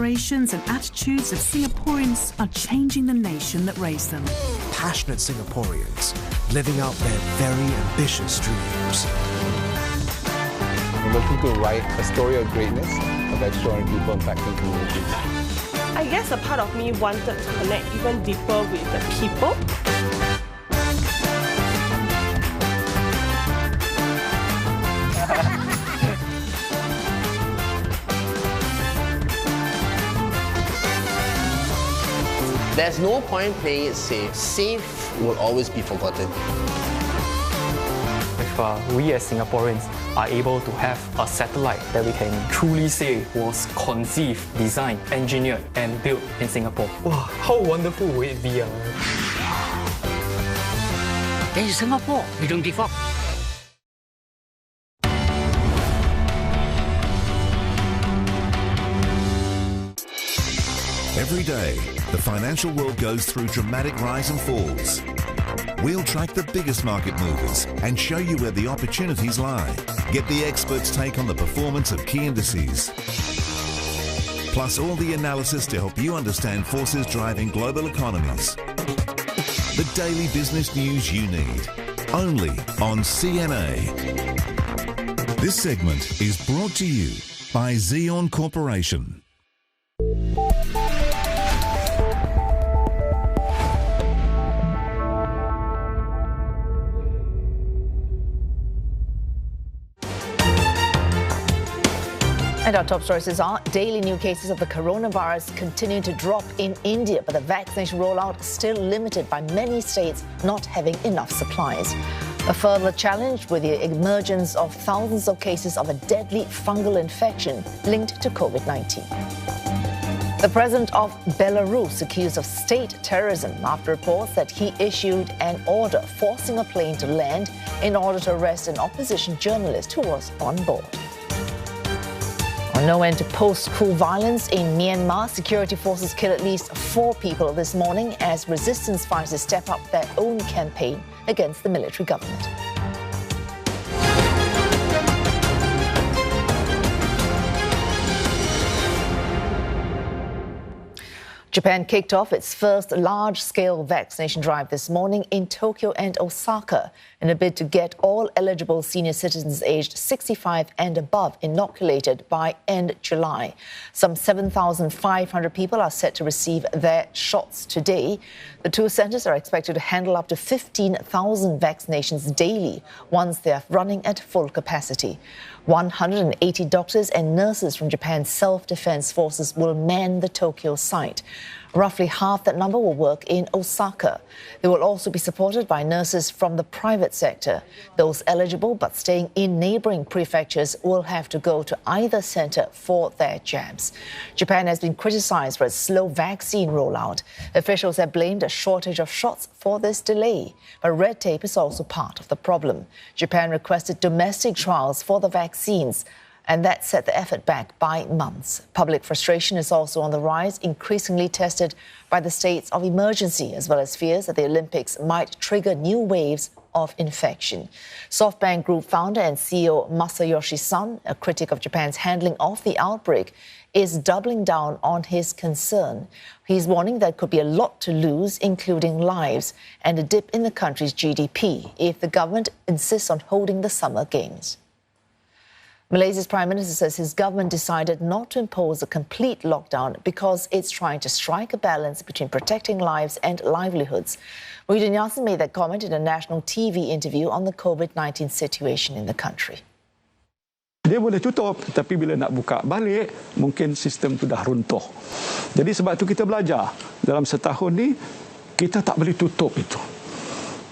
aspirations and attitudes of Singaporeans are changing the nation that raised them. Passionate Singaporeans living out their very ambitious dreams. We're looking to write a story of greatness, of extraordinary people impacting communities. I guess a part of me wanted to connect even deeper with the people. There's no point playing it safe. Safe will always be forgotten. If we as Singaporeans are able to have a satellite that we can truly say was conceived, designed, engineered and built in Singapore, wow, how wonderful would it be? This is Singapore, we don't give up. Every day, the financial world goes through dramatic rise and falls. We'll track the biggest market movers and show you where the opportunities lie. Get the experts' take on the performance of key indices. Plus all the analysis to help you understand forces driving global economies. The daily business news you need, only on CNA. This segment is brought to you by Xeon Corporation. And our top sources are daily new cases of the coronavirus continue to drop in India, but the vaccination rollout still limited by many states not having enough supplies. A further challenge with the emergence of thousands of cases of a deadly fungal infection linked to COVID-19. The president of Belarus accused of state terrorism after reports that he issued an order forcing a plane to land in order to arrest an opposition journalist who was on board. No end to post-coup violence in Myanmar. Security forces kill at least 4 people this morning as resistance fighters step up their own campaign against the military government. Japan kicked off its first large-scale vaccination drive this morning in Tokyo and Osaka in a bid to get all eligible senior citizens aged 65 and above inoculated by end July. Some 7,500 people are set to receive their shots today. The 2 centres are expected to handle up to 15,000 vaccinations daily once they are running at full capacity. 180 doctors and nurses from Japan's self-defense forces will man the Tokyo site. Roughly half that number will work in Osaka. They will also be supported by nurses from the private sector. Those eligible but staying in neighbouring prefectures will have to go to either centre for their jabs. Japan has been criticised for its slow vaccine rollout. Officials have blamed a shortage of shots for this delay. But red tape is also part of the problem. Japan requested domestic trials for the vaccines, and that set the effort back by months. Public frustration is also on the rise, increasingly tested by the states of emergency, as well as fears that the Olympics might trigger new waves of infection. SoftBank Group founder and CEO Masayoshi Son, a critic of Japan's handling of the outbreak, is doubling down on his concern. He's warning there could be a lot to lose, including lives, and a dip in the country's GDP if the government insists on holding the Summer Games. Malaysia's Prime Minister says his government decided not to impose a complete lockdown because it's trying to strike a balance between protecting lives and livelihoods. Muhyiddin Yassin made that comment in a national TV interview on the COVID-19 situation in the country. Dia boleh tutup, tapi bila nak buka balik, mungkin sistem tu dah runtuh. Jadi sebab tu kita belajar. Dalam setahun ni, kita tak boleh tutup itu.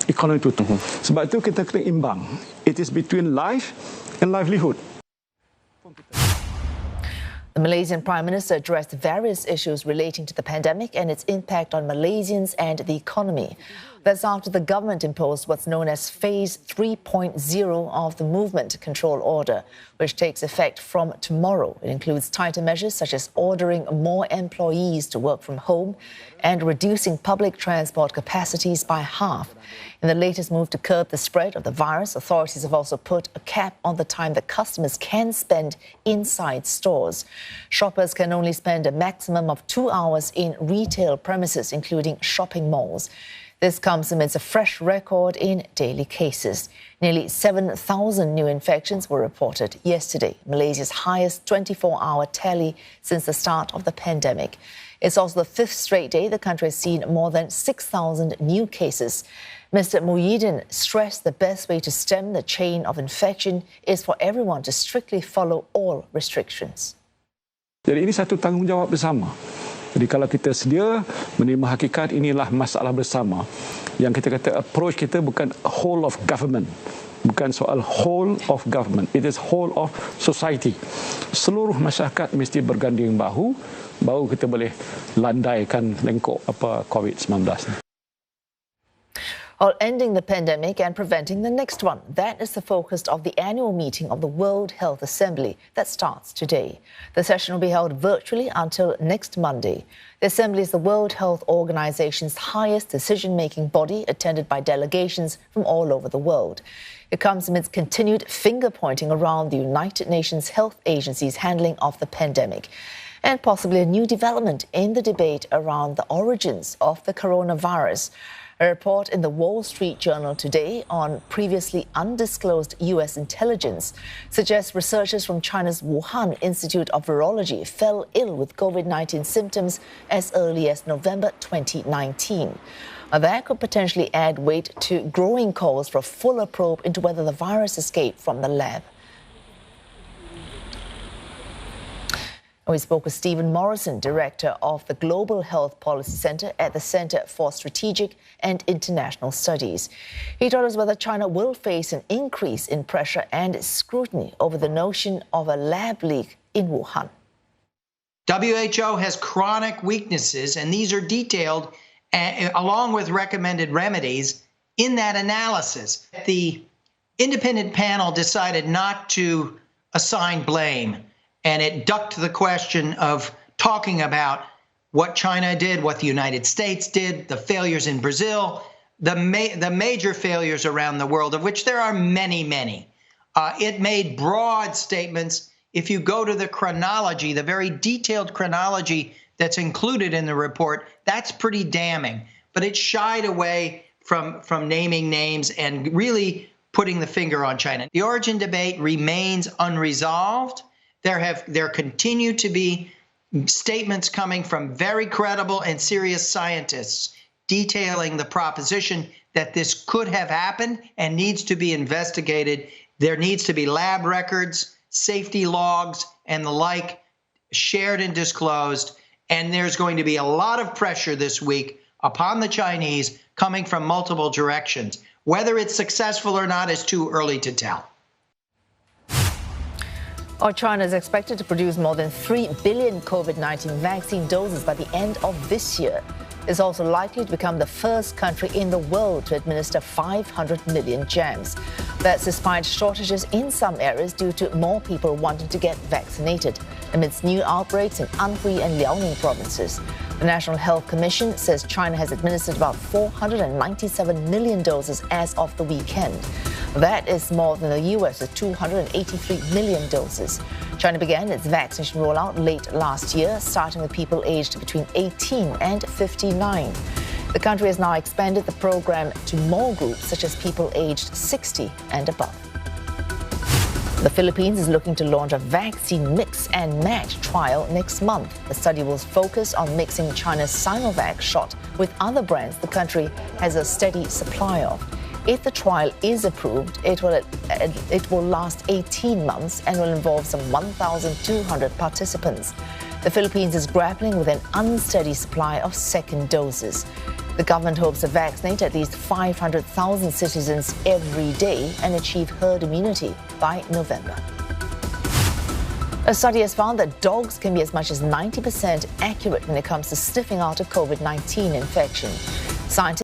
Ekonomi tutup. Sebab tu kita kena imbang. It is between life and livelihood. The Malaysian Prime Minister addressed various issues relating to the pandemic and its impact on Malaysians and the economy. That's after the government imposed what's known as Phase 3.0 of the Movement Control Order, which takes effect from tomorrow. It includes tighter measures such as ordering more employees to work from home and reducing public transport capacities by half. In the latest move to curb the spread of the virus, authorities have also put a cap on the time that customers can spend inside stores. Shoppers can only spend a maximum of 2 hours in retail premises, including shopping malls. This comes amidst a fresh record in daily cases. Nearly 7,000 new infections were reported yesterday, Malaysia's highest 24-hour tally since the start of the pandemic. It's also the fifth straight day the country has seen more than 6,000 new cases. Mr. Muhyiddin stressed the best way to stem the chain of infection is for everyone to strictly follow all restrictions. Jadi ini satu tanggungjawab bersama. Jadi kalau kita sedia menerima hakikat, inilah masalah bersama. Yang kita kata approach kita bukan whole of government. Bukan soal whole of government. It is whole of society. Seluruh masyarakat mesti berganding bahu, baru kita boleh landaikan lengkok COVID-19 ni. While ending the pandemic and preventing the next one. That is the focus of the annual meeting of the World Health Assembly that starts today. The session will be held virtually until next Monday. The Assembly is the World Health Organization's highest decision-making body, attended by delegations from all over the world. It comes amidst continued finger-pointing around the United Nations Health Agency's handling of the pandemic, and possibly a new development in the debate around the origins of the coronavirus. A report in the Wall Street Journal today on previously undisclosed U.S. intelligence suggests researchers from China's Wuhan Institute of Virology fell ill with COVID-19 symptoms as early as November 2019. That could potentially add weight to growing calls for a fuller probe into whether the virus escaped from the lab. We spoke with Stephen Morrison, Director of the Global Health Policy Centre at the Centre for Strategic and International Studies. He told us whether China will face an increase in pressure and scrutiny over the notion of a lab leak in Wuhan. WHO has chronic weaknesses, and these are detailed along with recommended remedies in that analysis. The independent panel decided not to assign blame, and it ducked the question of talking about what China did, what the United States did, the failures in Brazil, the major failures around the world, of which there are many, many. It made broad statements. If you go to the chronology, the very detailed chronology that's included in the report, that's pretty damning. But it shied away from naming names and really putting the finger on China. The origin debate remains unresolved. There continue to be statements coming from very credible and serious scientists detailing the proposition that this could have happened and needs to be investigated. There needs to be lab records, safety logs, and the like shared and disclosed. And there's going to be a lot of pressure this week upon the Chinese coming from multiple directions. Whether it's successful or not is too early to tell. China is expected to produce more than 3 billion COVID-19 vaccine doses by the end of this year. It's also likely to become the first country in the world to administer 500 million jabs. That's despite shortages in some areas due to more people wanting to get vaccinated amidst new outbreaks in Anhui and Liaoning provinces. The National Health Commission says China has administered about 497 million doses as of the weekend. That is more than the US with 283 million doses. China began its vaccination rollout late last year, starting with people aged between 18 and 59. The country has now expanded the program to more groups, such as people aged 60 and above. The Philippines is looking to launch a vaccine mix and match trial next month. The study will focus on mixing China's Sinovac shot with other brands the country has a steady supply of. If the trial is approved, it will last 18 months and will involve some 1,200 participants. The Philippines is grappling with an unsteady supply of second doses. The government hopes to vaccinate at least 500,000 citizens every day and achieve herd immunity by November. A study has found that dogs can be as much as 90% accurate when it comes to sniffing out a COVID-19 infection. Scientists